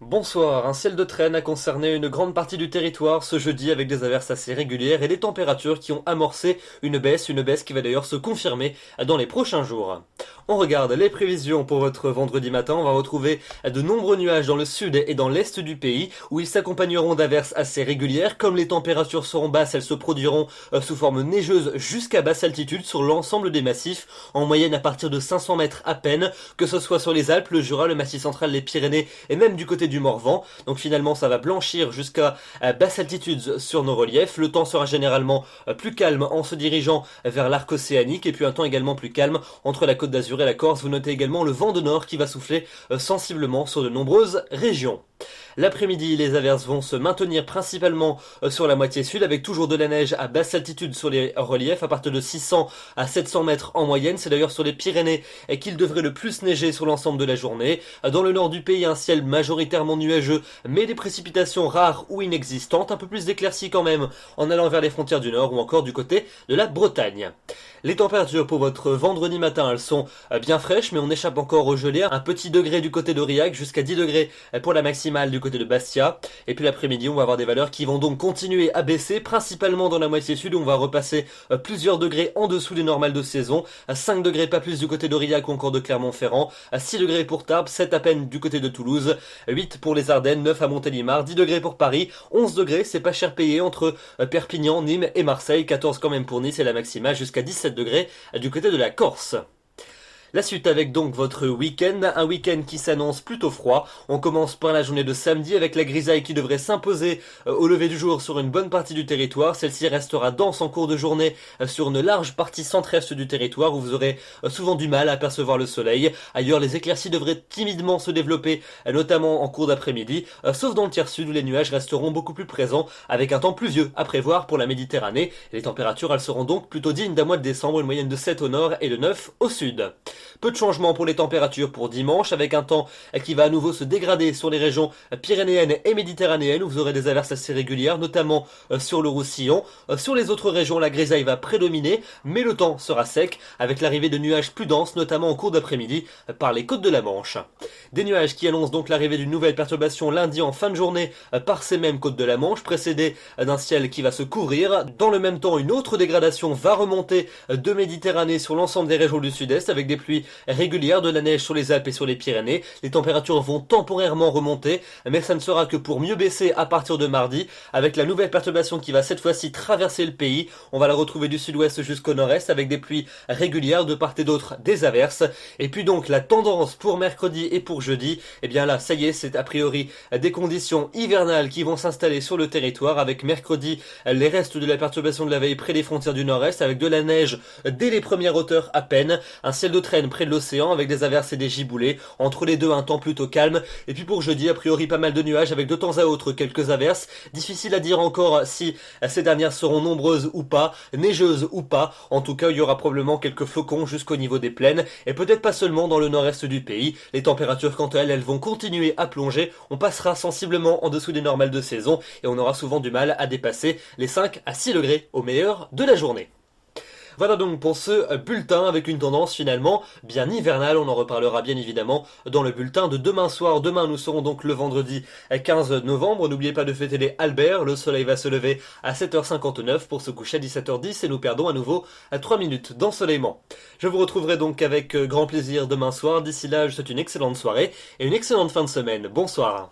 Bonsoir, un ciel de traîne a concerné une grande partie du territoire ce jeudi avec des averses assez régulières et des températures qui ont amorcé une baisse qui va d'ailleurs se confirmer dans les prochains jours. On regarde les prévisions pour votre vendredi matin, on va retrouver de nombreux nuages dans le sud et dans l'est du pays où ils s'accompagneront d'averses assez régulières. Comme les températures seront basses, elles se produiront sous forme neigeuse jusqu'à basse altitude sur l'ensemble des massifs, en moyenne à partir de 500 mètres à peine, que ce soit sur les Alpes, le Jura, le Massif central, les Pyrénées et même du côté du Morvan. Donc finalement ça va blanchir jusqu'à basse altitude sur nos reliefs. Le temps sera généralement plus calme en se dirigeant vers l'arc océanique et puis un temps également plus calme entre la Côte d'Azur et la Corse. Vous notez également le vent de nord qui va souffler sensiblement sur de nombreuses régions. L'après-midi, les averses vont se maintenir principalement sur la moitié sud avec toujours de la neige à basse altitude sur les reliefs à partir de 600 à 700 mètres en moyenne. C'est d'ailleurs sur les Pyrénées qu'il devrait le plus neiger sur l'ensemble de la journée. Dans le nord du pays, un ciel majoritairement nuageux mais des précipitations rares ou inexistantes, un peu plus d'éclaircies quand même en allant vers les frontières du nord ou encore du côté de la Bretagne. Les températures pour votre vendredi matin, elles sont bien fraîches mais on échappe encore au gelé. Un petit degré du côté d'Aurillac jusqu'à 10 degrés pour la maximale du côté de Bastia. Et puis l'après-midi, on va avoir des valeurs qui vont donc continuer à baisser, principalement dans la moitié sud où on va repasser plusieurs degrés en dessous des normales de saison. 5 degrés pas plus du côté d'Aurillac ou encore de Clermont-Ferrand. 6 degrés pour Tarbes, 7 à peine du côté de Toulouse. 8 pour les Ardennes, 9 à Montélimar, 10 degrés pour Paris. 11 degrés, c'est pas cher payé entre Perpignan, Nîmes et Marseille. 14 quand même pour Nice et la maximale jusqu'à 17 degrés du côté de la Corse. La suite avec donc votre week-end, un week-end qui s'annonce plutôt froid. On commence par la journée de samedi avec la grisaille qui devrait s'imposer au lever du jour sur une bonne partie du territoire. Celle-ci restera dense en cours de journée sur une large partie centre-est du territoire où vous aurez souvent du mal à apercevoir le soleil. Ailleurs, les éclaircies devraient timidement se développer, notamment en cours d'après-midi, sauf dans le tiers sud où les nuages resteront beaucoup plus présents avec un temps pluvieux à prévoir pour la Méditerranée. Les températures, elles seront donc plutôt dignes d'un mois de décembre, une moyenne de 7 au nord et de 9 au sud. Peu de changements pour les températures pour dimanche, avec un temps qui va à nouveau se dégrader sur les régions pyrénéennes et méditerranéennes, où vous aurez des averses assez régulières, notamment sur le Roussillon. Sur les autres régions, la grisaille va prédominer, mais le temps sera sec, avec l'arrivée de nuages plus denses, notamment en cours d'après-midi, par les côtes de la Manche. Des nuages qui annoncent donc l'arrivée d'une nouvelle perturbation lundi en fin de journée par ces mêmes côtes de la Manche, précédée d'un ciel qui va se couvrir. Dans le même temps, une autre dégradation va remonter de Méditerranée sur l'ensemble des régions du sud-est, avec des pluies régulière, de la neige sur les Alpes et sur les Pyrénées. Les températures vont temporairement remonter, mais ça ne sera que pour mieux baisser à partir de mardi, avec la nouvelle perturbation qui va cette fois-ci traverser le pays. On va la retrouver du sud-ouest jusqu'au nord-est, avec des pluies régulières de part et d'autre, des averses. Et puis donc la tendance pour mercredi et pour jeudi, et bien là, ça y est, c'est a priori des conditions hivernales qui vont s'installer sur le territoire, avec mercredi les restes de la perturbation de la veille près des frontières du nord-est, avec de la neige dès les premières hauteurs à peine, un ciel de traîne près de l'océan avec des averses et des giboulées. Entre les deux, un temps plutôt calme. Et puis pour jeudi, a priori pas mal de nuages avec de temps à autre quelques averses. Difficile à dire encore si ces dernières seront nombreuses ou pas, neigeuses ou pas. En tout cas, il y aura probablement quelques flocons jusqu'au niveau des plaines et peut-être pas seulement dans le nord-est du pays. Les températures, quant à elles, elles vont continuer à plonger. On passera sensiblement en dessous des normales de saison et on aura souvent du mal à dépasser les 5 à 6 degrés au meilleur de la journée. Voilà donc pour ce bulletin avec une tendance finalement bien hivernale. On en reparlera bien évidemment dans le bulletin de demain soir. Demain nous serons donc le vendredi 15 novembre. N'oubliez pas de fêter les Albert. Le soleil va se lever à 7h59 pour se coucher à 17h10 et nous perdons à nouveau à 3 minutes d'ensoleillement. Je vous retrouverai donc avec grand plaisir demain soir. D'ici là, je vous souhaite une excellente soirée et une excellente fin de semaine. Bonsoir.